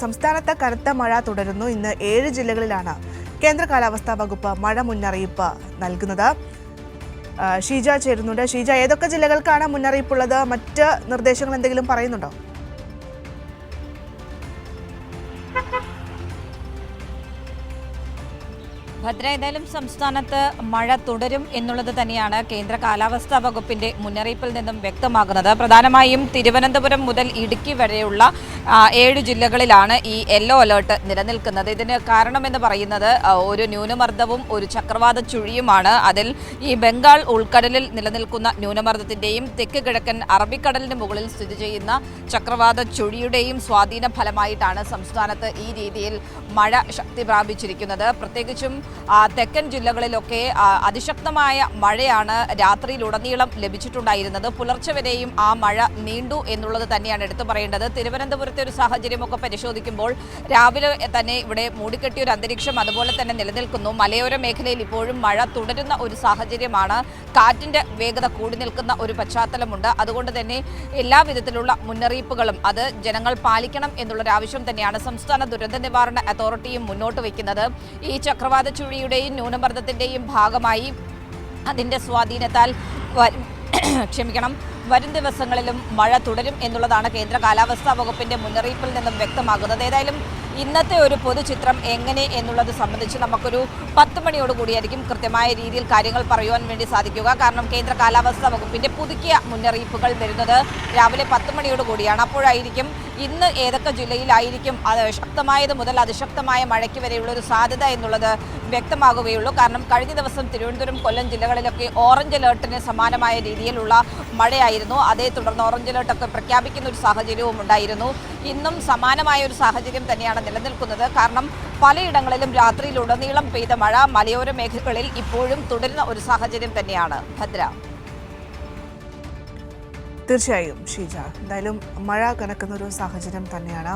സംസ്ഥാനത്ത് കനത്ത മഴ തുടരുന്നു. ഇന്ന് 7 ജില്ലകളിലാണ് കേന്ദ്ര കാലാവസ്ഥാ വകുപ്പ് മഴ മുന്നറിയിപ്പ് നൽകുന്നത്. ഷീജ ചേരുന്നുണ്ട്. ഷീജ, ഏതൊക്കെ ജില്ലകൾക്കാണ് മുന്നറിയിപ്പുള്ളത്? മറ്റ് നിർദ്ദേശങ്ങൾ എന്തെങ്കിലും പറയുന്നുണ്ടോ? ഭദ്ര, ഏതായാലും സംസ്ഥാനത്ത് മഴ തുടരും എന്നുള്ളത് തന്നെയാണ് കേന്ദ്ര കാലാവസ്ഥാ വകുപ്പിന്റെ മുന്നറിയിപ്പിൽ നിന്നും വ്യക്തമാകുന്നത്. പ്രധാനമായും തിരുവനന്തപുരം മുതൽ ഇടുക്കി വരെയുള്ള 7 ജില്ലകളിലാണ് ഈ യെല്ലോ അലേർട്ട് നിലനിൽക്കുന്നത്. ഇതിന് കാരണമെന്ന് പറയുന്നത് ഒരു ന്യൂനമർദ്ദവും ഒരു ചക്രവാത ചുഴിയുമാണ്. അതിൽ ഈ ബംഗാൾ ഉൾക്കടലിൽ നിലനിൽക്കുന്ന ന്യൂനമർദ്ദത്തിന്റെയും തെക്ക് കിഴക്കൻ അറബിക്കടലിന് മുകളിൽ സ്ഥിതി ചെയ്യുന്ന ചക്രവാത ചുഴിയുടെയും സ്വാധീന ഫലമായിട്ടാണ് സംസ്ഥാനത്ത് ഈ രീതിയിൽ മഴ ശക്തി പ്രാപിച്ചിരിക്കുന്നത്. പ്രത്യേകിച്ചും തെക്കൻ ജില്ലകളിലൊക്കെ അതിശക്തമായ മഴയാണ് രാത്രിയിലുടനീളം ലഭിച്ചിട്ടുണ്ടായിരുന്നത്. പുലർച്ചെ വരെയും ആ മഴ നീണ്ടു എന്നുള്ളത് തന്നെയാണ് എടുത്തു പറയേണ്ടത്. തിരുവനന്തപുരത്തെ ഒരു സാഹചര്യമൊക്കെ പരിശോധിക്കുമ്പോൾ രാവിലെ തന്നെ ഇവിടെ മൂടിക്കെട്ടിയ ഒരു അന്തരീക്ഷം അതുപോലെ തന്നെ നിലനിൽക്കുന്നു. മലയോര മേഖലയിൽ ഇപ്പോഴും മഴ തുടരുന്ന ഒരു സാഹചര്യമാണ്. കാറ്റിന്റെ വേഗത കൂടി നിൽക്കുന്ന ഒരു പശ്ചാത്തലമുണ്ട്. അതുകൊണ്ട് തന്നെ എല്ലാ വിധത്തിലുള്ള മുന്നറിയിപ്പുകളും അത് ജനങ്ങൾ പാലിക്കണം എന്നുള്ളൊരാവശ്യം തന്നെയാണ് സംസ്ഥാന ദുരന്ത നിവാരണ അതോറിറ്റിയും മുന്നോട്ട് വയ്ക്കുന്നത്. ഈ ചക്രവാത ചുഴിയുടെയും ന്യൂനമർദ്ദത്തിന്റെയും ഭാഗമായി അതിന്റെ സ്വാധീനത്താൽ വരും ദിവസങ്ങളിലും മഴ തുടരും എന്നുള്ളതാണ് കേന്ദ്ര കാലാവസ്ഥാ വകുപ്പിന്റെ മുന്നറിയിപ്പിൽ നിന്നും വ്യക്തമാകുന്നത്. ഏതായാലും ഇന്നത്തെ ഒരു പൊതുചിത്രം എങ്ങനെ എന്നുള്ളത് സംബന്ധിച്ച് നമുക്കൊരു 10 മണിയോടുകൂടിയായിരിക്കും കൃത്യമായ രീതിയിൽ കാര്യങ്ങൾ പറയുവാൻ വേണ്ടി സാധിക്കുക. കാരണം കേന്ദ്ര കാലാവസ്ഥാ വകുപ്പിന്റെ പുതുക്കിയ മുന്നറിയിപ്പുകൾ വരുന്നത് രാവിലെ 10 മണിയോടുകൂടിയാണ്. അപ്പോഴായിരിക്കും ഇന്ന് ഏതൊക്കെ ജില്ലയിലായിരിക്കും ശക്തമായത് മുതൽ അതിശക്തമായ മഴയ്ക്ക് വരെയുള്ള ഒരു സാധ്യത എന്നുള്ളത് വ്യക്തമാകുകയുള്ളൂ. കാരണം കഴിഞ്ഞ ദിവസം തിരുവനന്തപുരം, കൊല്ലം ജില്ലകളിലൊക്കെ ഓറഞ്ച് അലേർട്ടിന് സമാനമായ രീതിയിലുള്ള മഴയായിരുന്നു. അതേ തുടർന്ന് ഓറഞ്ച് അലേർട്ടൊക്കെ പ്രഖ്യാപിക്കുന്ന ഒരു സാഹചര്യവും ഉണ്ടായിരുന്നു. ഇന്നും സമാനമായ ഒരു സാഹചര്യം തന്നെയാണ് നിലനിൽക്കുന്നത്. കാരണം പലയിടങ്ങളിലും രാത്രിയിലുടനീളം പെയ്ത മഴ മലയോര മേഖലകളിൽ ഇപ്പോഴും തുടരുന്ന ഒരു സാഹചര്യം തന്നെയാണ്. ഭദ്ര, തീർച്ചയായും ഷീജ, എന്തായാലും മഴ കനക്കുന്ന ഒരു സാഹചര്യം തന്നെയാണ്.